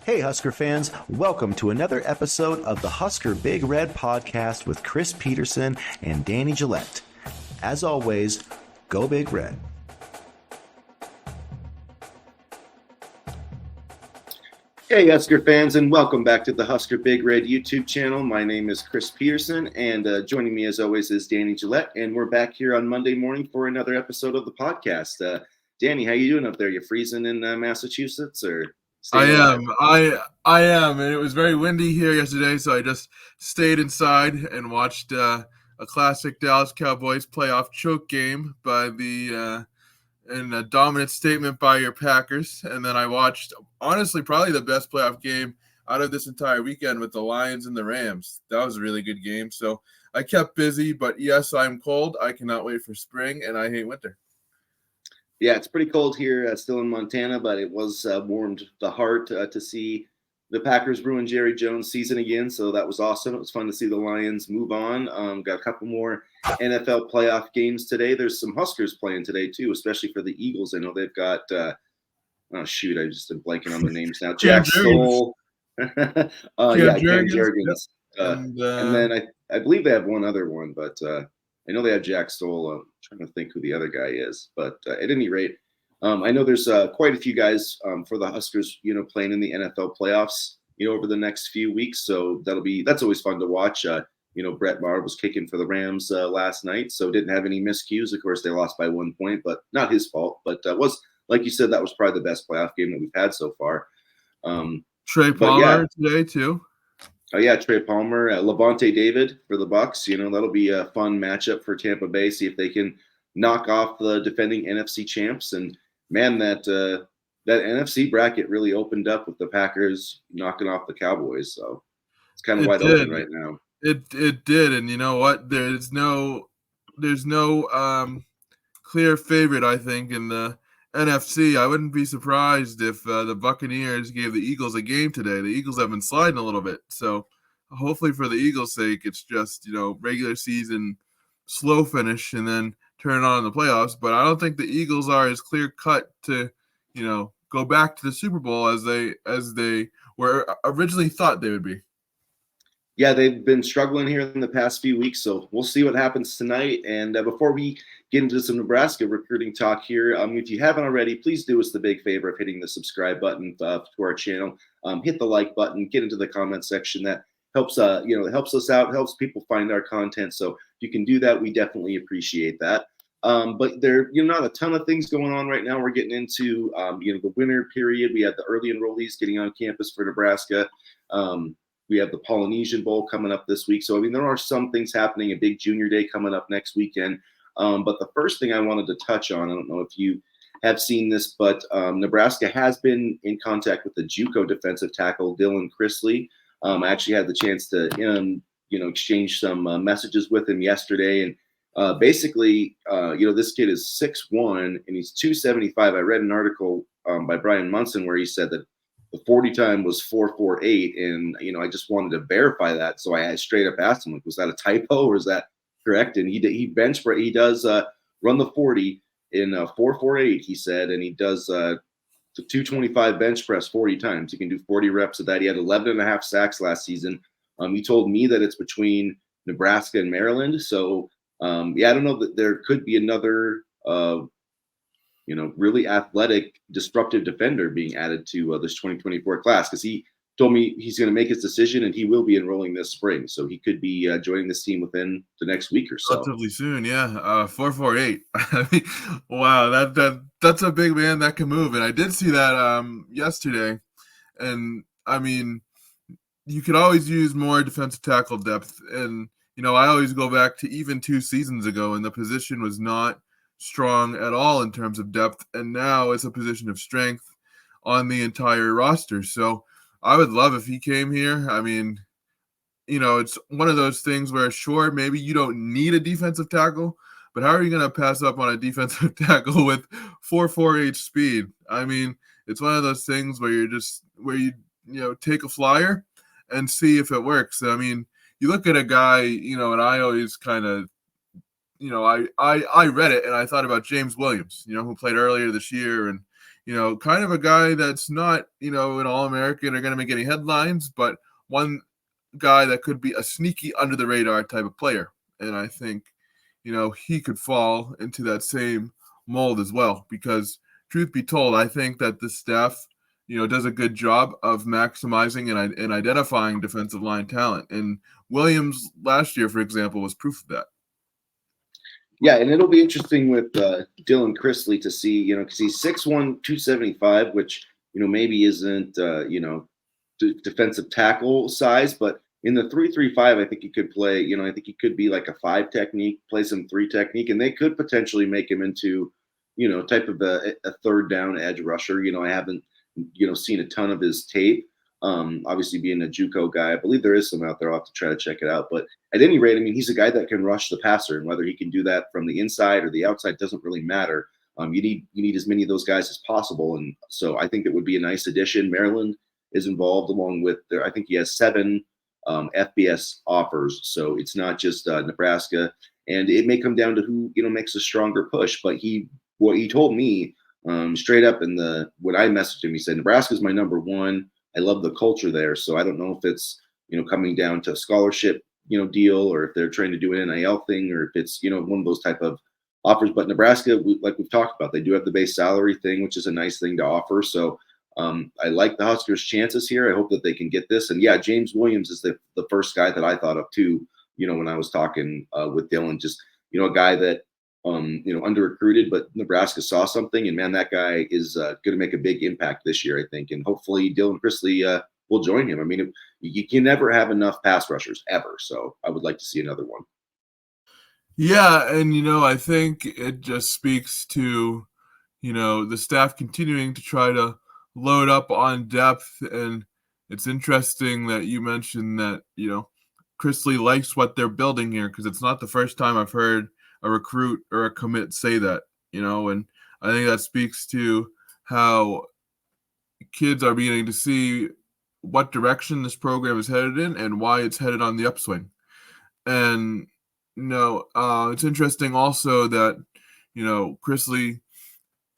Hey, Husker fans, welcome to another episode of the Husker Big Red podcast with Chris Peterson and Danny Gillette. As always, go Big Red. Hey, Husker fans, and welcome back to the Husker Big Red YouTube channel. My name is Chris Peterson, and joining me as always is Danny Gillette, and we're back here on Monday morning for another episode of the podcast. Danny, how you doing up there? You freezing in Massachusetts, or staying alive? I am, and it was very windy here yesterday, so I just stayed inside and watched a classic Dallas Cowboys playoff choke game by in a dominant statement by your Packers, and then I watched honestly probably the best playoff game out of this entire weekend with the Lions and the Rams. That was a really good game. So I kept busy, but yes, I'm cold. I cannot wait for spring, and I hate winter. Yeah, it's pretty cold here, still in Montana, but it was warmed the heart to see the Packers ruin Jerry Jones' season again. So that was awesome. It was fun to see the Lions move on. Got a couple more NFL playoff games today. There's some Huskers playing today too, especially for the Eagles. I know they've got I just am blanking on their names now. Jack Stoll. Cam Jurgens. And then I believe they have one other one, but I know they have Jack Stoll. I'm trying to think who the other guy is, but at any rate, I know there's quite a few guys for the Huskers, playing in the NFL playoffs, over the next few weeks. So that's always fun to watch. Brett Maher was kicking for the Rams last night, so didn't have any miscues. Of course, they lost by 1 point, but not his fault. But was, like you said, that was probably the best playoff game that we've had so far. Trey Palmer today too. Oh yeah, Trey Palmer, Levante David for the Bucs. That'll be a fun matchup for Tampa Bay. See if they can knock off the defending NFC champs. And man, that NFC bracket really opened up with the Packers knocking off the Cowboys. So it's kind of wide open right now. It did, and you know what? There's no clear favorite, I think, in the NFC. I wouldn't be surprised if the Buccaneers gave the Eagles a game today. The Eagles have been sliding a little bit, so hopefully for the Eagles' sake, it's just regular season slow finish and then turn it on in the playoffs. But I don't think the Eagles are as clear cut to go back to the Super Bowl as they were originally thought they would be. Yeah, they've been struggling here in the past few weeks, so we'll see what happens tonight. And before we get into some Nebraska recruiting talk here, if you haven't already, please do us the big favor of hitting the subscribe button to our channel. Hit the like button, get into the comment section. That helps, it helps us out, helps people find our content. So if you can do that, we definitely appreciate that. But there, not a ton of things going on right now. We're getting into, the winter period. We have the early enrollees getting on campus for Nebraska. We have the Polynesian Bowl coming up this week. So, there are some things happening, a big junior day coming up next weekend. But the first thing I wanted to touch on, I don't know if you have seen this, but Nebraska has been in contact with the JUCO defensive tackle, Dylan Chrisley. I actually had the chance to, exchange some messages with him yesterday. And basically, this kid is 6'1", and he's 275. I read an article by Brian Munson where he said that the 40 time was 4.48, and I just wanted to verify that. So I straight up asked him, like, was that a typo or is that correct? And he does run the 40 in 4.48, he said, and he does the 225 bench press 40 times. He can do 40 reps of that. He had 11 and a half sacks last season. He told me that it's between Nebraska and Maryland. So I don't know, that there could be another really athletic, disruptive defender being added to this 2024 class, because he told me he's going to make his decision and he will be enrolling this spring. So he could be joining this team within the next week or so. Relatively soon, yeah. 4.48. I mean, wow, that's a big man that can move. And I did see that yesterday. And I mean, you could always use more defensive tackle depth. And I always go back to even 2 seasons ago, and the position was not strong at all in terms of depth, and now it's a position of strength on the entire roster. So I would love if he came here. I mean, it's one of those things where, sure, maybe you don't need a defensive tackle, but how are you going to pass up on a defensive tackle with 4.48 speed? I mean, it's one of those things where you take a flyer and see if it works. I mean, you look at a guy, and I always kind of I read it and I thought about James Williams, who played earlier this year, and kind of a guy that's not, an All-American or going to make any headlines, but one guy that could be a sneaky under the radar type of player. And I think, he could fall into that same mold as well, because truth be told, I think that the staff, does a good job of maximizing and identifying defensive line talent. And Williams last year, for example, was proof of that. Yeah, and it'll be interesting with Dylan Chrisley to see, because he's 6'1", 275, which, maybe isn't, defensive tackle size, but in the 3-3-5, I think he could play, I think he could be like a 5 technique, play some 3 technique, and they could potentially make him into, type of a third down edge rusher. I haven't, seen a ton of his tape. Obviously being a JUCO guy, I believe there is some out there. I'll have to try to check it out. But at any rate, I mean, he's a guy that can rush the passer, and whether he can do that from the inside or the outside doesn't really matter. You need as many of those guys as possible, and so I think it would be a nice addition. Maryland is involved along with I think he has 7 FBS offers, so it's not just Nebraska, and it may come down to who makes a stronger push. But what he told me straight up when I messaged him, he said Nebraska's my number 1. I love the culture there. So I don't know if it's, coming down to a scholarship, deal, or if they're trying to do an NIL thing, or if it's, one of those type of offers. But Nebraska, like we've talked about, they do have the base salary thing, which is a nice thing to offer. So I like the Huskers' chances here. I hope that they can get this. And yeah, James Williams is the first guy that I thought of too, when I was talking with Dylan, just, a guy that, under recruited, but Nebraska saw something, and man, that guy is going to make a big impact this year, I think, and hopefully Dylan Chrisley will join him. I mean, you can never have enough pass rushers ever, so I would like to see another one. Yeah, and I think it just speaks to the staff continuing to try to load up on depth, and it's interesting that you mentioned that Chrisley likes what they're building here, because it's not the first time I've heard a recruit or a commit say that, and I think that speaks to how kids are beginning to see what direction this program is headed in and why it's headed on the upswing. And, it's interesting also that, Chrisley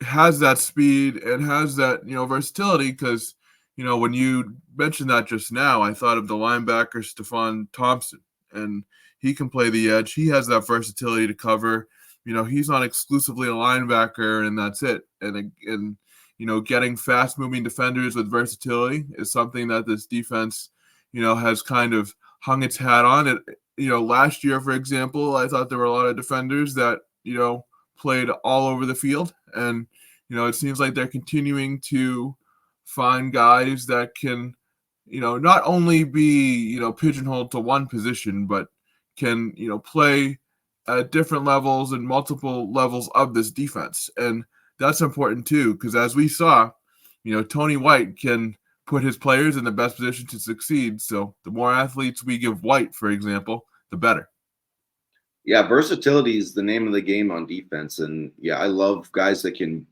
has that speed and has that, versatility, because, when you mentioned that just now, I thought of the linebacker, Stephon Thompson, and he can play the edge. He has that versatility to cover. He's not exclusively a linebacker and that's it. And getting fast-moving defenders with versatility is something that this defense, has kind of hung its hat on. It, last year, for example, I thought there were a lot of defenders that, played all over the field. And, it seems like they're continuing to find guys that can, not only be, pigeonholed to one position, but can, play at different levels and multiple levels of this defense. And that's important too, because as we saw, Tony White can put his players in the best position to succeed. So the more athletes we give White, for example, the better. Yeah, versatility is the name of the game on defense. And yeah, I love guys that can,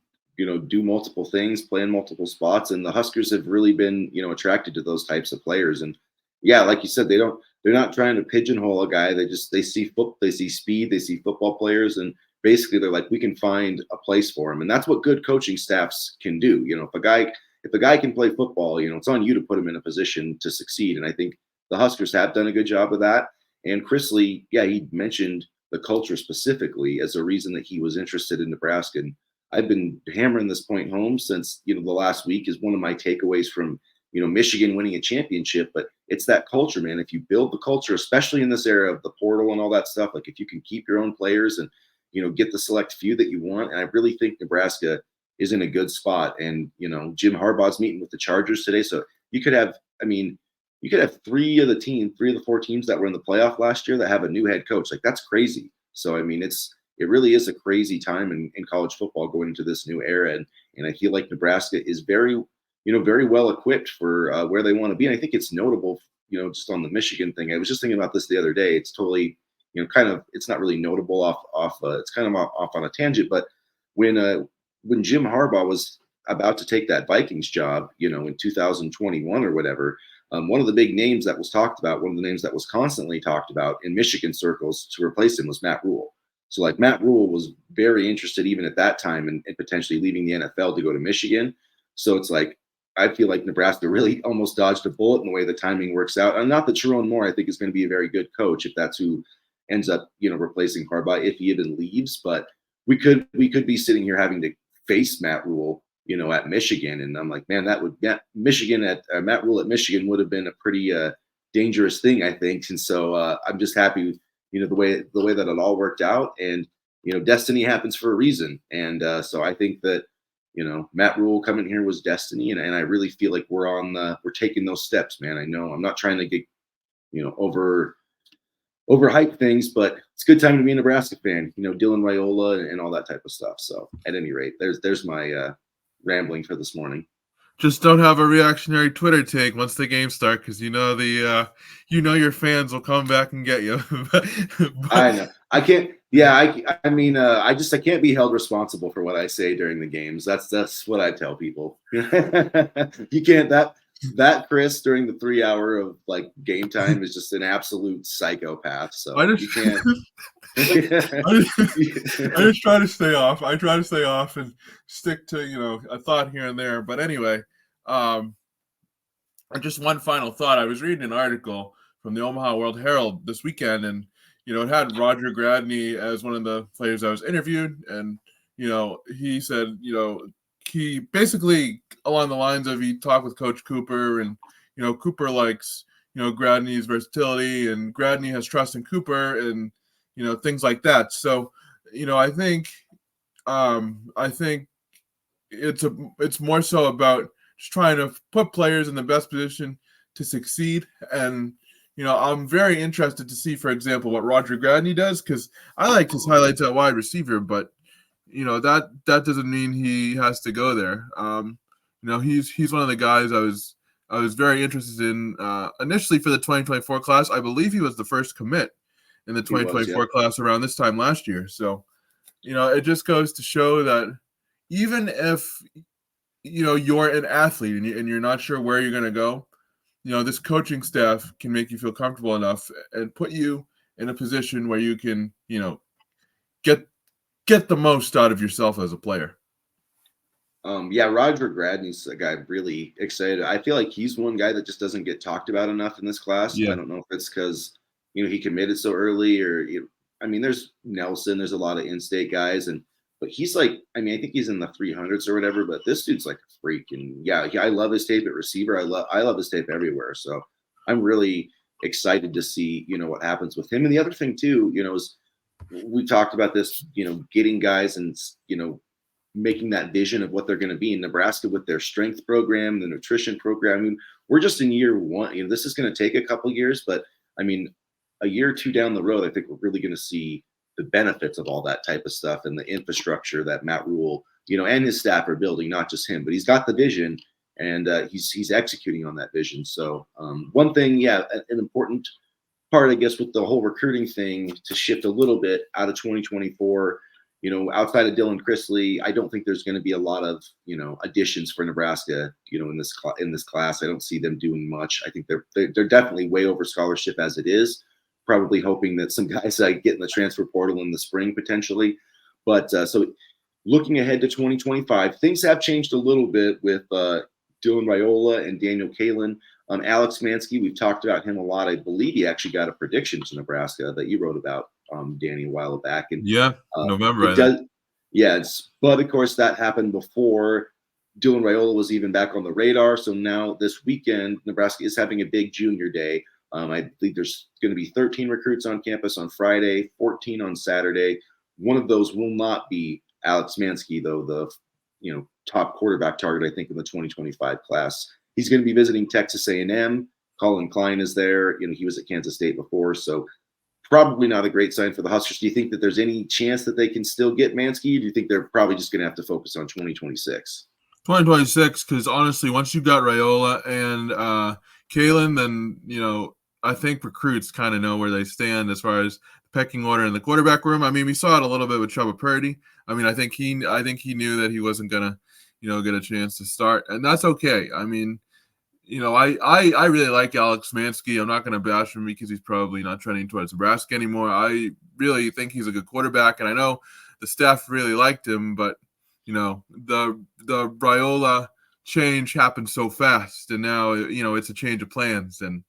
do multiple things, play in multiple spots. And the Huskers have really been, attracted to those types of players. And yeah, like you said, they're not trying to pigeonhole a guy. They see speed, they see football players, and basically they're like, we can find a place for him. And that's what good coaching staffs can do. If a guy can play football, it's on you to put him in a position to succeed. And I think the Huskers have done a good job of that. And Chrisley, yeah, he mentioned the culture specifically as a reason that he was interested in Nebraska. And I've been hammering this point home since, the last week is one of my takeaways from, Michigan winning a championship. But it's that culture, man. If you build the culture, especially in this era of the portal and all that stuff, like if you can keep your own players and, get the select few that you want. And I really think Nebraska is in a good spot. And, Jim Harbaugh's meeting with the Chargers today. So you could have 3 of the 4 teams that were in the playoff last year that have a new head coach. Like, that's crazy. So, I mean, it really is a crazy time in college football going into this new era. And I feel like Nebraska is very well equipped for where they want to be. And I think it's notable, just on the Michigan thing. I was just thinking about this the other day. It's totally, it's not really notable it's kind of off on a tangent. But when Jim Harbaugh was about to take that Vikings job, in 2021 or whatever, one of the big names that was talked about, one of the names that was constantly talked about in Michigan circles to replace him was Matt Rule. So like Matt Rule was very interested even at that time in potentially leaving the NFL to go to Michigan. So it's like I feel like Nebraska really almost dodged a bullet in the way the timing works out. And not that Sharon Moore, I think, is going to be a very good coach if that's who ends up, replacing Harbaugh if he even leaves. But we could be sitting here having to face Matt Rule, at Michigan, and I'm like, man, Michigan at Matt Rule at Michigan would have been a pretty dangerous thing, I think. And so I'm just happy, the way that it all worked out, and destiny happens for a reason. And so I think that Matt Rule coming here was destiny, and I really feel like we're taking those steps, man. I know I'm not trying to get overhype things, but it's a good time to be a Nebraska fan. Dylan Raiola and all that type of stuff. So at any rate, there's my rambling for this morning. Just don't have a reactionary Twitter take once the games start, because your fans will come back and get you. I know. I can't. Yeah, I mean, I can't be held responsible for what I say during the games. That's what I tell people. You can't. That Chris during the 3 hour of like game time is just an absolute psychopath. So you can't. I just try to stay off. I try to stay off and stick to a thought here and there. But anyway, just one final thought. I was reading an article from the Omaha World Herald this weekend, and it had Roger Gradney as one of the players I was interviewed, and he said he basically along the lines of he talked with Coach Cooper, and Cooper likes Gradney's versatility, and Gradney has trust in Cooper, and things like that. So I think it's more so about just trying to put players in the best position to succeed. And I'm very interested to see, for example, what Roger Gradney does, because I like his highlights at wide receiver, but that doesn't mean he has to go there. He's one of the guys I was very interested in initially for the 2024 class. I believe he was the first commit in the 2024 class around this time last year. So, it just goes to show that even if you're an athlete and you're not sure where you're going to go, this coaching staff can make you feel comfortable enough and put you in a position where you can, get the most out of yourself as a player. Roger Gradney's a guy I'm really excited. I feel like he's one guy that just doesn't get talked about enough in this class. Yeah. I don't know if it's because, he committed so early, or, there's Nelson, there's a lot of in-state guys, but he's like, I think he's in the 300s or whatever, but this dude's like a freak. And I love his tape at receiver. I love his tape everywhere. So I'm really excited to see, what happens with him. And the other thing too, is we talked about this, getting guys and, making that vision of what they're going to be in Nebraska with their strength program, the nutrition program. We're just in year one. This is going to take a couple years, but a year or two down the road, I think we're really going to see the benefits of all that type of stuff and the infrastructure that Matt Rule, and his staff are building, not just him, but he's got the vision, and he's executing on that vision. So one thing, an important part, I guess, with the whole recruiting thing to shift a little bit out of 2024, outside of Dylan Chrisley, I don't think there's going to be a lot of, additions for Nebraska, in this class. I don't see them doing much. I think they're definitely way over scholarship as it is. Probably hoping that some guys get in the transfer portal in the spring potentially. But so looking ahead to 2025, things have changed a little bit with Dylan Raiola and Daniel Kalen. Alex Mansky, we've talked about him a lot. I believe he actually got a prediction to Nebraska that you wrote about, Danny, a while back. And November. But of course that happened before Dylan Raiola was even back on the radar. So now this weekend, Nebraska is having a big junior day. I believe there's going to be 13 recruits on campus on Friday, 14 on Saturday. One of those will not be Alex Mansky, though, the top quarterback target, I think, in the 2025 class. He's going to be visiting Texas A&M. Colin Klein is there. He was at Kansas State before, so probably not a great sign for the Huskers. Do you think that there's any chance that they can still get Mansky? Or do you think they're probably just going to have to focus on 2026? 2026, because honestly, once you got Raiola and Kalen, then I think recruits kind of know where they stand as far as pecking order in the quarterback room. We saw it a little bit with Trevor Purdy. I think he knew that he wasn't gonna, get a chance to start, and that's okay. I really like Alex Mansky. I'm not going to bash him because he's probably not trending towards Nebraska anymore. I really think he's a good quarterback, and I know the staff really liked him, but the Raiola change happened so fast, and now it's a change of plans, and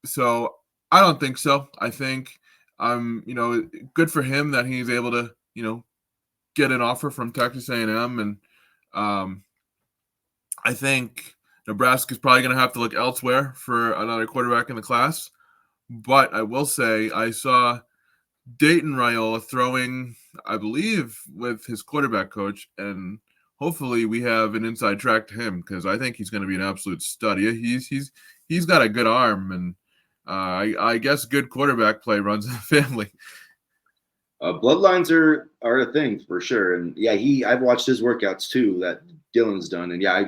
so I don't think so. I think good for him that he's able to get an offer from Texas A&M, and I think Nebraska's probably going to have to look elsewhere for another quarterback in the class. But I will say I saw Dayton Raiola throwing, I believe, with his quarterback coach, and hopefully we have an inside track to him because I think he's going to be an absolute stud. He's got a good arm, and I guess good quarterback play runs in the family. Bloodlines are a thing for sure, and yeah, I've watched his workouts too that Dylan's done, and yeah,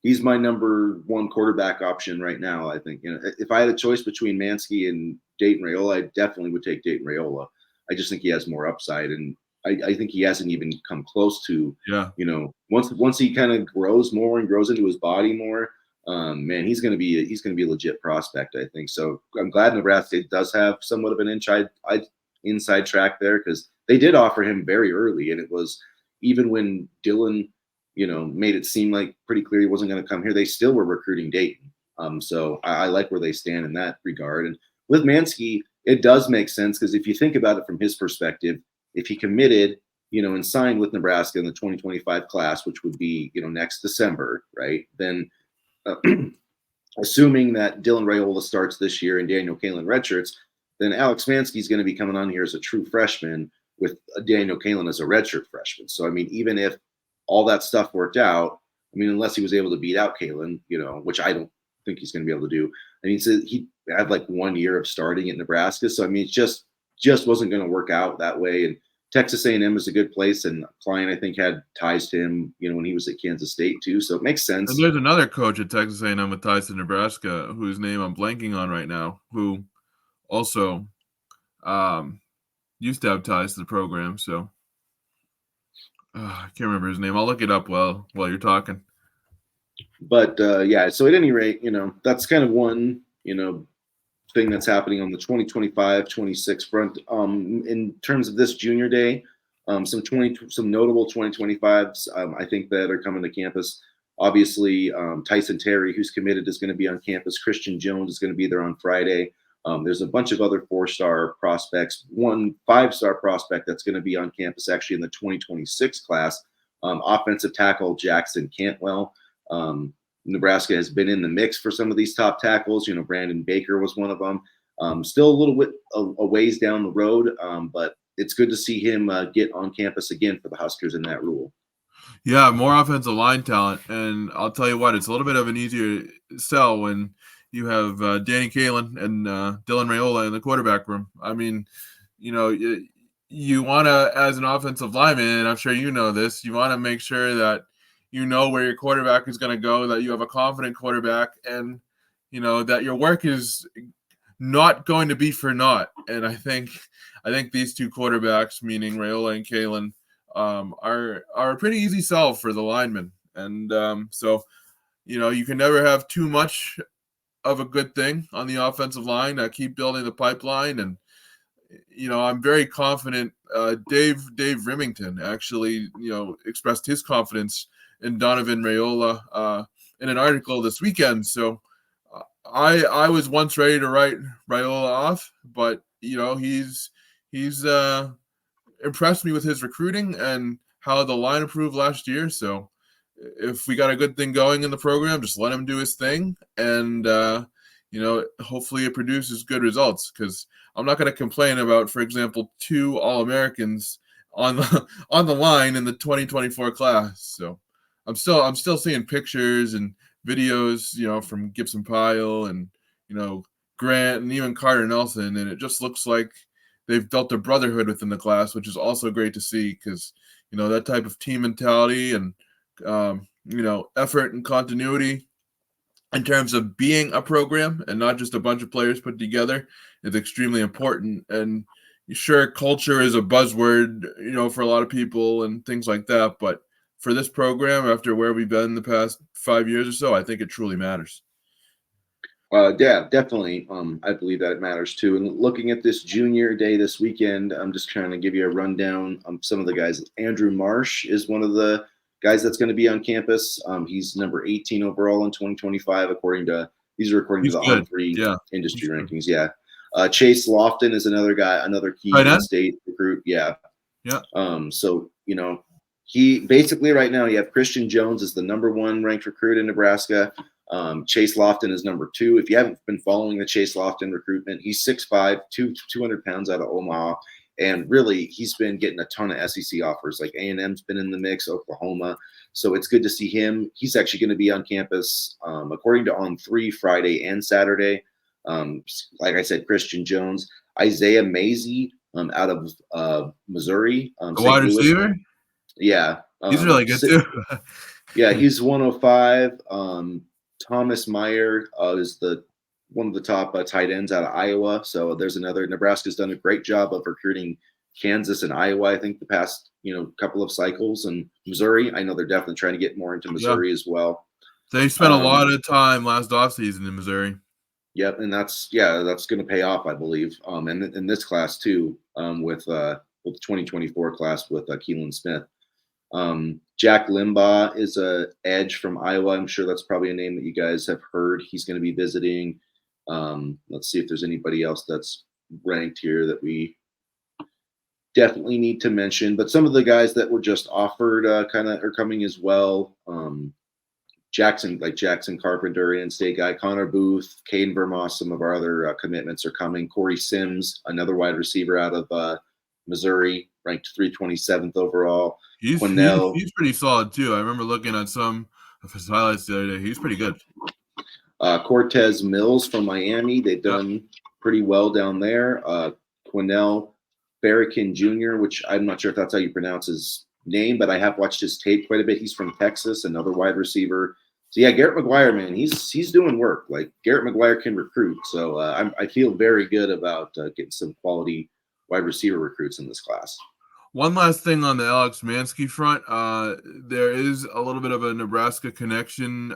he's my number one quarterback option right now. I think if I had a choice between Mansky and Dayton Raiola, I definitely would take Dayton Raiola. I just think he has more upside, and I think he hasn't even come close to once he kind of grows more and grows into his body more. Man, he's gonna be a legit prospect, I think. So I'm glad Nebraska does have somewhat of an inside track there because they did offer him very early, and it was even when Dylan made it seem like pretty clear he wasn't going to come here, they still were recruiting Dayton. So I like where they stand in that regard. And with Mansky, it does make sense because if you think about it from his perspective, if he committed and signed with Nebraska in the 2025 class, which would be next December, right, then assuming that Dylan Raiola starts this year and Daniel Kaelin redshirts, then Alex Mansky is going to be coming on here as a true freshman with Daniel Kaelin as a redshirt freshman. So, I mean, even if all that stuff worked out, I mean, unless he was able to beat out Kaelin, which I don't think he's going to be able to do. I mean, he had like 1 year of starting at Nebraska. So, I mean, it just wasn't going to work out that way. And Texas A&M is a good place. And Klein, I think, had ties to him, when he was at Kansas State too. So it makes sense. And there's another coach at Texas A&M with ties to Nebraska, whose name I'm blanking on right now, who also used to have ties to the program. So I can't remember his name. I'll look it up while you're talking. But yeah, so at any rate, that's kind of one thing that's happening on the 2025-26 front. In terms of this junior day, some notable 2025s I think that are coming to campus. Obviously, Tyson Terry, who's committed, is going to be on campus. Christian Jones is going to be there on Friday. There's a bunch of other 4-star prospects, one 5-star prospect that's going to be on campus actually in the 2026 class. Offensive tackle Jackson Cantwell. Nebraska has been in the mix for some of these top tackles. Brandon Baker was one of them. Still a little bit a ways down the road, but it's good to see him get on campus again for the Huskers in that role. Yeah, more offensive line talent. And I'll tell you what, it's a little bit of an easier sell when you have Danny Kaelin and Dylan Raiola in the quarterback room. I mean, you want to, as an offensive lineman, and I'm sure you know this, you want to make sure that you know where your quarterback is going to go, that you have a confident quarterback, and, that your work is not going to be for naught. And I think these two quarterbacks, meaning Raiola and Kaelin, are a pretty easy sell for the linemen. And so, you can never have too much of a good thing on the offensive line. Keep building the pipeline, and I'm very confident. Dave Remington actually expressed his confidence in Donovan Raiola in an article this weekend. So I was once ready to write Raiola off, but he's impressed me with his recruiting and how the line improved last year. So if we got a good thing going in the program, just let him do his thing, and hopefully it produces good results. Because I'm not going to complain about, for example, 2 All-Americans on the line in the 2024 class. So I'm still seeing pictures and videos, from Gibson Pyle and Grant and even Carter Nelson, and it just looks like they've built a brotherhood within the class, which is also great to see because that type of team mentality and effort and continuity in terms of being a program and not just a bunch of players put together is extremely important. And sure, culture is a buzzword, for a lot of people and things like that, but for this program after where we've been the past 5 years or so, I think it truly matters. Yeah, definitely. I believe that it matters too. And looking at this junior day this weekend, I'm just trying to give you a rundown on some of the guys. Andrew Marsh is one of the guys that's going to be on campus. He's number 18 overall in 2025, according to these are according to He's the good. On3 Yeah. industry rankings. Yeah. Chase Lofton is another guy, another key Right on? in-state recruit. Yeah. Yeah. So he basically right now you have Christian Jones is the number 1 ranked recruit in Nebraska. Chase Lofton is number 2. If you haven't been following the Chase Lofton recruitment, he's 6'5", 200 pounds out of Omaha. And really, he's been getting a ton of SEC offers. Like A&M's been in the mix, Oklahoma. So it's good to see him. He's actually going to be on campus, according to On3, Friday and Saturday. Like I said, Christian Jones, Isaiah Mazie out of Missouri. A wide receiver? Yeah. He's really good too. Yeah, he's 105. Thomas Meyer is one of the top tight ends out of Iowa. So there's another. Nebraska's done a great job of recruiting Kansas and Iowa, I think, the past couple of cycles. And Missouri, I know they're definitely trying to get more into Missouri as well. They spent a lot of time last offseason in Missouri. Yep, and that's going to pay off, I believe. And in this class too, with the 2024 class with Keelan Smith. Jack Limbaugh is a edge from Iowa. I'm sure that's probably a name that you guys have heard. He's going to be visiting. Let's see if there's anybody else that's ranked here that we definitely need to mention. But some of the guys that were just offered kind of are coming as well. Jackson Carpenter, in-state guy. Connor Booth, Caden Vermoss, some of our other commitments are coming. Corey Sims, another wide receiver out of Missouri, ranked 327th overall. He's pretty solid too. I remember looking at some of his highlights the other day. He's pretty good. Cortez Mills from Miami. They've done pretty well down there. Quinnell Farrakhan Jr., which I'm not sure if that's how you pronounce his name, but I have watched his tape quite a bit. He's from Texas, another wide receiver. So yeah, Garrett McGuire, man, he's doing work. Like Garrett McGuire can recruit. So I feel very good about getting some quality wide receiver recruits in this class. One last thing on the Alex Mansky front, there is a little bit of a Nebraska connection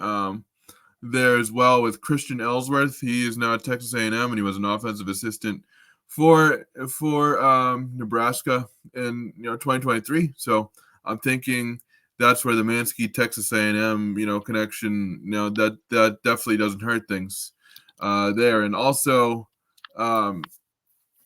there as well with Christian Ellsworth. He is now at Texas A&M, and he was an offensive assistant for Nebraska in 2023. So I'm thinking that's where the Mansky Texas A&M connection that definitely doesn't hurt things there. And also.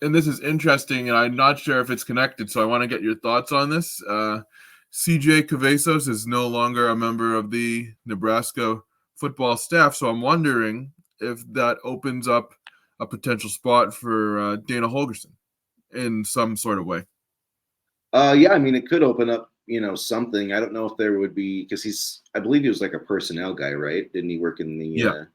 And this is interesting, and I'm not sure if it's connected, so I want to get your thoughts on this. CJ Cavazos is no longer a member of the Nebraska football staff, so I'm wondering if that opens up a potential spot for Dana Holgorsen in some sort of way. Yeah, I mean, it could open up, something. I don't know if there would be, because I believe he was like a personnel guy, right? Didn't he work in the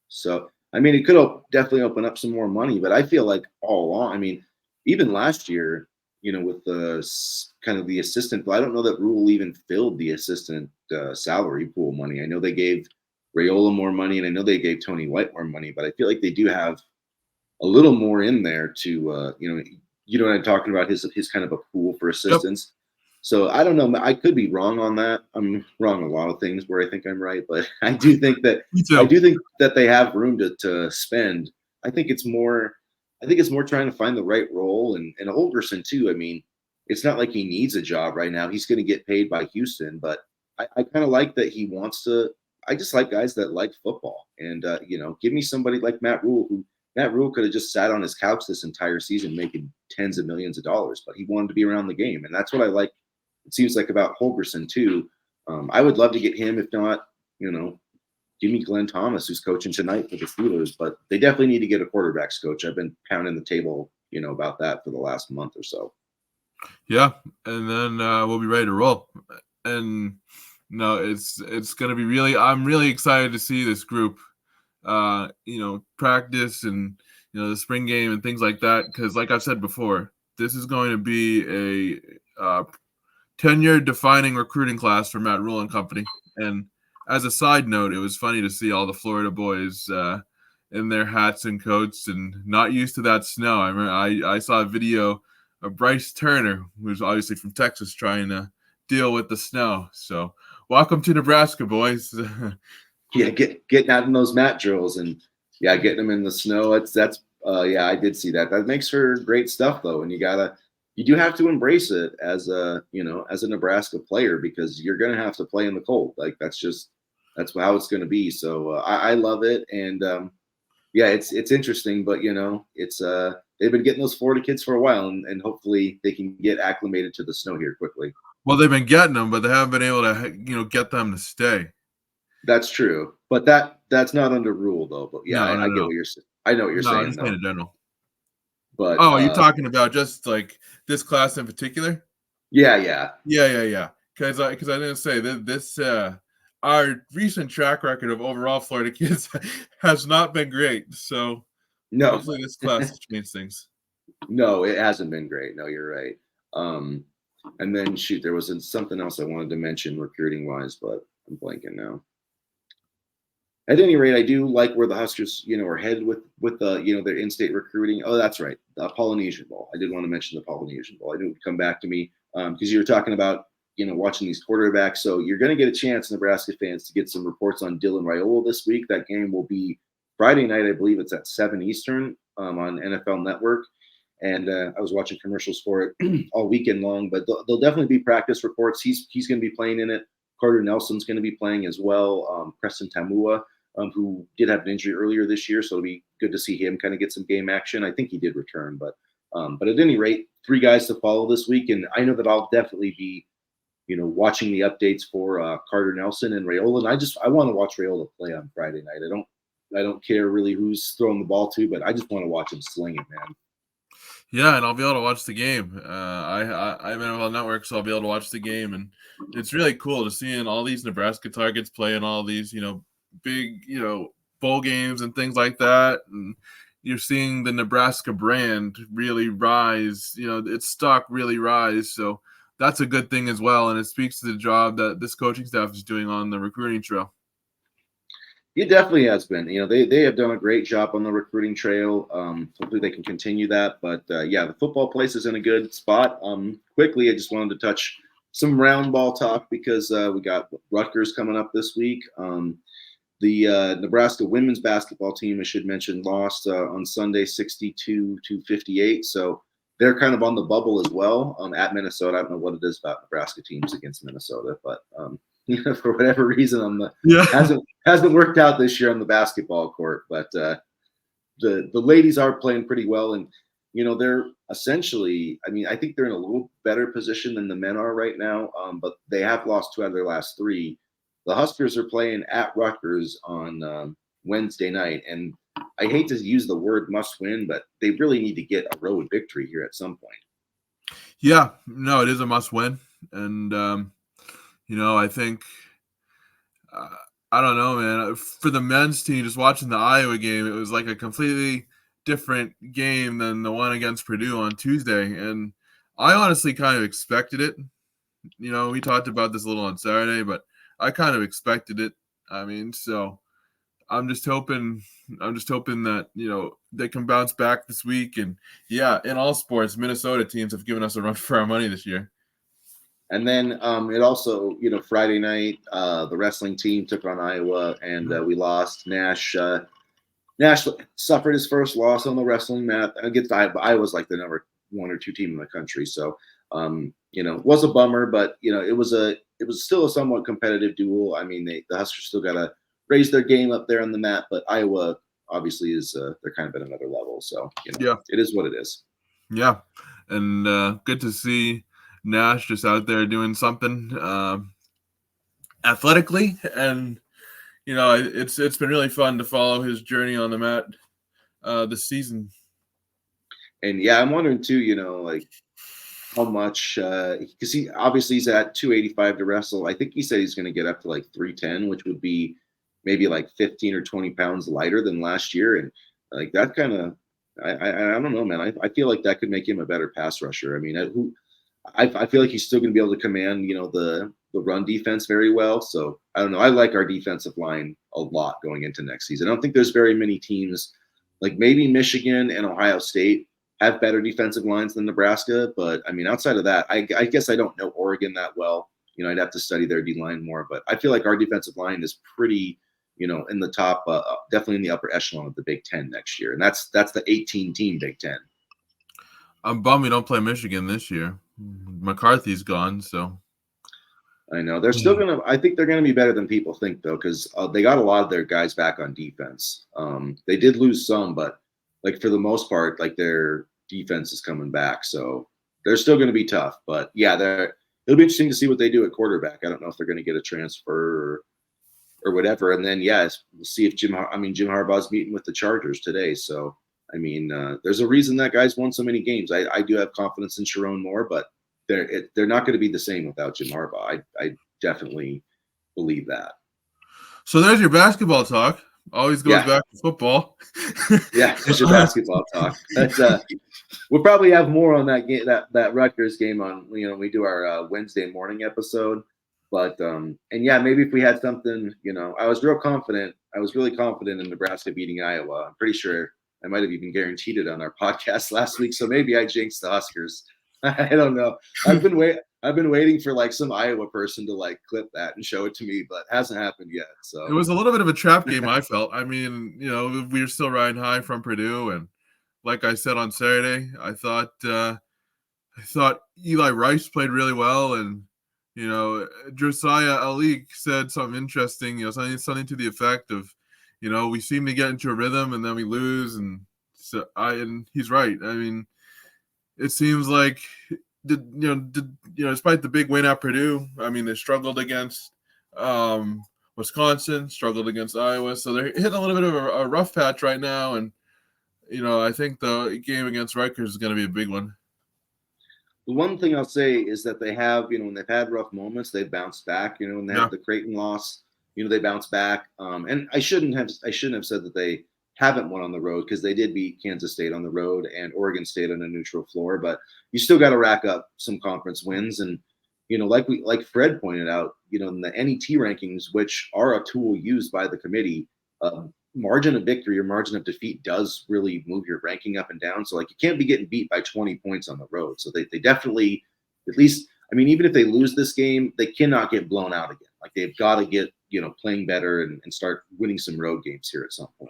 so I mean, it could definitely open up some more money, but I feel like all along, I mean, even last year, with the kind of the assistant, I don't know that Rule even filled the assistant salary pool money. I know they gave Raiola more money, and I know they gave Tony White more money, but I feel like they do have a little more in there to, what I'm talking about, his kind of a pool for assistants. Yep. So I don't know. I could be wrong on that. I'm wrong on a lot of things where I think I'm right, but I do think that they have room to spend. I think it's more trying to find the right role, and Holgorsen too. I mean, it's not like he needs a job right now. He's going to get paid by Houston, but I kind of like that he wants to. I just like guys that like football, and give me somebody like Matt Rule, who Matt Rule could have just sat on his couch this entire season making tens of millions of dollars, but he wanted to be around the game, and that's what I like. It seems like about Holgorsen too. I would love to get him. If not, give me Glenn Thomas, who's coaching tonight for the Steelers. But they definitely need to get a quarterbacks coach. I've been pounding the table, about that for the last month or so. Yeah, and then we'll be ready to roll. And no, it's going to be really. I'm really excited to see this group. Practice and the spring game and things like that. Because, like I've said before, this is going to be a 10-year defining recruiting class for Matt Rule and company. And as a side note, it was funny to see all the Florida boys in their hats and coats and not used to that snow. I remember I saw a video of Bryce Turner, who's obviously from Texas, trying to deal with the snow. So welcome to Nebraska, boys. Yeah, getting out in those mat drills and getting them in the snow. That's I did see that. That makes for great stuff though, and you do have to embrace it as a as a Nebraska player because you're gonna have to play in the cold. Like that's how it's gonna be. So I love it, and it's interesting, but it's they've been getting those Florida kids for a while, and hopefully they can get acclimated to the snow here quickly. Well, they've been getting them, but they haven't been able to get them to stay. That's true, but that's not under rule though. But No, I get no. what you're saying. I know what you're No, saying just though. in general. But Oh, you're talking about just like this class in particular? yeah. Yeah. Because I didn't say that this our recent track record of overall Florida kids has not been great. So No, hopefully this class has changed things. no, it hasn't been great. No, you're right. And then shoot, there was something else I wanted to mention recruiting wise, but I'm blanking now. At any rate, I do like where the Huskers, are headed with the, their in-state recruiting. Oh, that's right, the Polynesian Bowl. I did want to mention the Polynesian Bowl. I knew it would come back to me because you were talking about, watching these quarterbacks. So you're going to get a chance, Nebraska fans, to get some reports on Dylan Raiola this week. That game will be Friday night. I believe it's at 7 Eastern on NFL Network. And I was watching commercials for it all weekend long. But there'll definitely be practice reports. He's going to be playing in it. Carter Nelson's going to be playing as well. Preston Tamua, who did have an injury earlier this year, so it'll be good to see him kind of get some game action. I think he did return, but at any rate, 3 guys to follow this week, and I know that I'll definitely be, watching the updates for Carter Nelson and Raiola. And I want to watch Raiola play on Friday night. I don't care really who's throwing the ball to, but I just want to watch him sling it, man. Yeah, and I'll be able to watch the game. I'm in NFL Network, so I'll be able to watch the game, and it's really cool to see all these Nebraska targets playing all these, big, bowl games and things like that. And you're seeing the Nebraska brand really rise, its stock really rise. So that's a good thing as well. And it speaks to the job that this coaching staff is doing on the recruiting trail. It definitely has been. They have done a great job on the recruiting trail. Hopefully they can continue that. But the football place is in a good spot. Quickly, I just wanted to touch some round ball talk because we got Rutgers coming up this week. The Nebraska women's basketball team, I should mention, lost on Sunday 62-58. So they're kind of on the bubble as well at Minnesota. I don't know what it is about Nebraska teams against Minnesota, but for whatever reason, hasn't worked out this year on the basketball court. But the ladies are playing pretty well, and they're essentially. I mean, I think they're in a little better position than the men are right now. But they have lost 2 out of their last 3. The Huskers are playing at Rutgers on Wednesday night, and I hate to use the word must win, but they really need to get a road victory here at some point. Yeah, no, it is a must win. And, I think, I don't know, man, for the men's team, just watching the Iowa game, it was like a completely different game than the one against Purdue on Tuesday. And I honestly kind of expected it. We talked about this a little on Saturday, but I kind of expected it. I mean, so I'm just hoping that, they can bounce back this week. And in all sports, Minnesota teams have given us a run for our money this year. And then it also, Friday night, the wrestling team took on Iowa, and we lost. Nash suffered his first loss on the wrestling mat against Iowa. Iowa's like the number 1 or 2 team in the country. So, was a bummer, but it was still a somewhat competitive duel. I mean, the Huskers still got to raise their game up there on the mat, but Iowa obviously is they're kind of at another level. So it is what it is. Yeah, and good to see Nash just out there doing something athletically, and it's been really fun to follow his journey on the mat this season. And I'm wondering too, like how much because he's at 285 to wrestle. I think he said he's going to get up to like 310, which would be maybe like 15 or 20 pounds lighter than last year, and like that kind of I don't know, man. I feel like that could make him a better pass rusher. I mean, I feel like he's still going to be able to command the run defense very well. So I don't know. I like our defensive line a lot going into next season. I don't think there's very many teams, like maybe Michigan and Ohio State, have better defensive lines than Nebraska. But I mean, outside of that, I guess I don't know Oregon that well. I'd have to study their D-line more, but I feel like our defensive line is pretty, in the top, definitely in the upper echelon of the Big Ten next year. And that's the 18-team Big Ten. I'm bummed we don't play Michigan this year. McCarthy's gone, so. I know they're still I think they're gonna be better than people think, though, because they got a lot of their guys back on defense. They did lose some, but like for the most part, like their defense is coming back, so they're still gonna be tough. But yeah, it'll be interesting to see what they do at quarterback. I don't know if they're gonna get a transfer or whatever. And then we'll see if Jim Harbaugh's meeting with the Chargers today, so I mean, there's a reason that guy's won so many games. I do have confidence in Sharon Moore, but they're not going to be the same without Jim Harbaugh. I definitely believe that. So there's your basketball talk. Always goes back to football. Yeah, there's your basketball talk. We'll probably have more on that game, that Rutgers game on we do our Wednesday morning episode. But and yeah, maybe if we had something, I was really confident in Nebraska beating Iowa. I'm pretty sure I might have even guaranteed it on our podcast last week. So maybe I jinxed the Huskers. I don't know. I've been waiting for like some Iowa person to like clip that and show it to me, but it hasn't happened yet. So it was a little bit of a trap game, I felt. I mean, we were still riding high from Purdue, and like I said on Saturday, I thought Eli Rice played really well, and Josiah Ali said something interesting. Something to the effect of, we seem to get into a rhythm and then we lose, and he's right. I mean, it seems like despite the big win at Purdue, I mean, they struggled against Wisconsin, struggled against Iowa, so they're hitting a little bit of a rough patch right now. And I think the game against Rutgers is going to be a big one. The one thing I'll say is that they have, when they've had rough moments, they've bounced back. When they have the Creighton loss, they bounce back. And I shouldn't have said that they haven't won on the road, because they did beat Kansas State on the road and Oregon State on a neutral floor. But you still got to rack up some conference wins. And like Fred pointed out, in the NET rankings, which are a tool used by the committee, margin of victory or margin of defeat does really move your ranking up and down. So you can't be getting beat by 20 points on the road. So they definitely, at least, even if they lose this game, they cannot get blown out again. They've got to get, playing better and start winning some road games here at some point.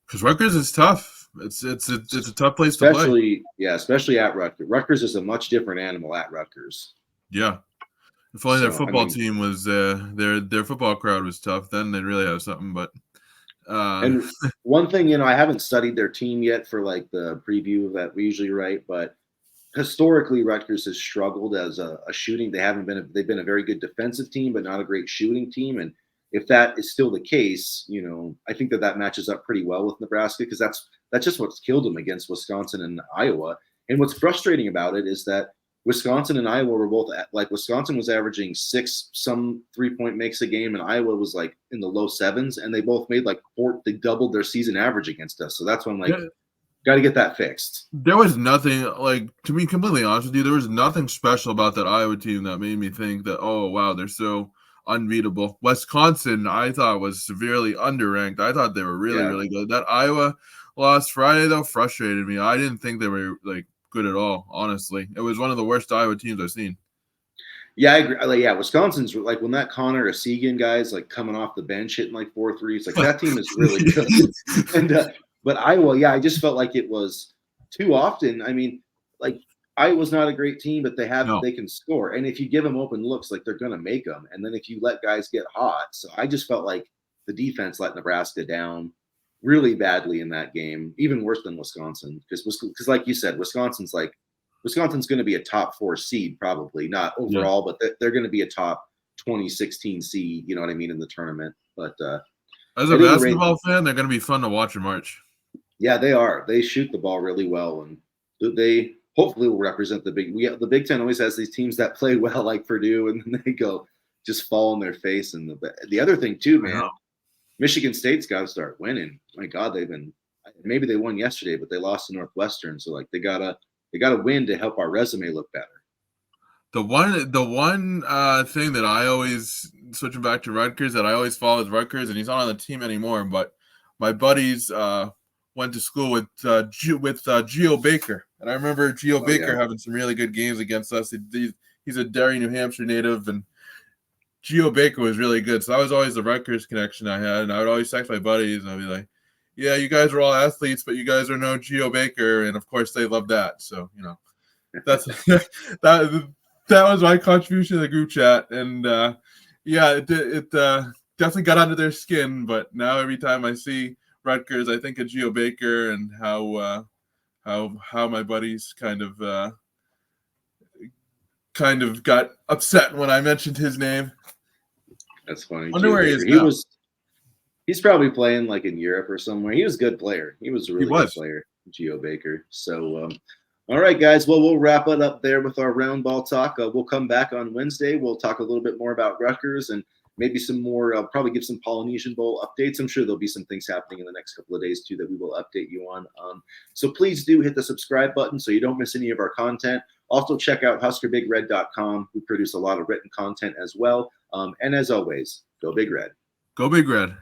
Because Rutgers is tough. It's a tough place to play. Yeah, especially at Rutgers. Rutgers is a much different animal at Rutgers. Yeah. If only their football team was their football crowd was tough, then they'd really have something. But and one thing, I haven't studied their team yet for the preview that we usually write, but historically Rutgers has struggled as a shooting. They've been a very good defensive team, but not a great shooting team. And if that is still the case, I think that matches up pretty well with Nebraska, because that's just what's killed them against Wisconsin and Iowa. And what's frustrating about it is that Wisconsin and Iowa were both Wisconsin was averaging 6 some 3-point makes a game, and Iowa was in the low 7s, and they both made they doubled their season average against us. So that's when got to get that fixed. There was nothing, to be completely honest with you, there was nothing special about that Iowa team that made me think that, oh wow, they're so unbeatable. Wisconsin, I thought, was severely underranked. I thought they were really, really good. That Iowa loss Friday, though, frustrated me. I didn't think they were good at all, honestly. It was one of the worst Iowa teams I've seen. Yeah, I agree. Wisconsin's when that Connor Esigian guy's coming off the bench hitting 4 threes, that team is really good. And but Iowa, I just felt like it was too often. Iowa's not a great team, but they can score. And if you give them open looks, they're going to make them. And then if you let guys get hot. So I just felt like the defense let Nebraska down really badly in that game, even worse than Wisconsin. Because like you said, Wisconsin's going to be a top 4 seed, probably not overall, but they're going to be a top 2016 seed, you know what I mean, in the tournament. But as a basketball fan, they're going to be fun to watch in March. Yeah, they are. They shoot the ball really well, and they hopefully will represent the Big Ten always has these teams that play well, like Purdue, and then they just fall on their face. And the other thing too, man, Michigan State's got to start winning. My God, maybe they won yesterday, but they lost to Northwestern, so they gotta win to help our resume look better. The one thing that I always, switching back to Rutgers, that I always follow with Rutgers, and he's not on the team anymore, but my buddies went to school with Geo Baker, and I remember Geo Baker having some really good games against us. He's a Derry, New Hampshire native, and Geo Baker was really good. So that was always the Rutgers connection I had. And I would always text my buddies and I'd be like, yeah, you guys are all athletes, but you guys are no Geo Baker. And of course they love that. So, that's that was my contribution to the group chat. And it definitely got under their skin. But now every time I see Rutgers, I think of Geo Baker and how my buddies kind of got upset when I mentioned his name. That's funny. Wonder where he is now. He's probably playing like in Europe or somewhere. He was a good player. He was a really good player, Geo Baker. So, all right, guys. Well, we'll wrap it up there with our round ball talk. We'll come back on Wednesday. We'll talk a little bit more about Rutgers and maybe some more. I'll probably give some Polynesian Bowl updates. I'm sure there'll be some things happening in the next couple of days too that we will update you on. So please do hit the subscribe button so you don't miss any of our content. Also check out HuskerBigRed.com. We produce a lot of written content as well. And as always, go Big Red. Go Big Red.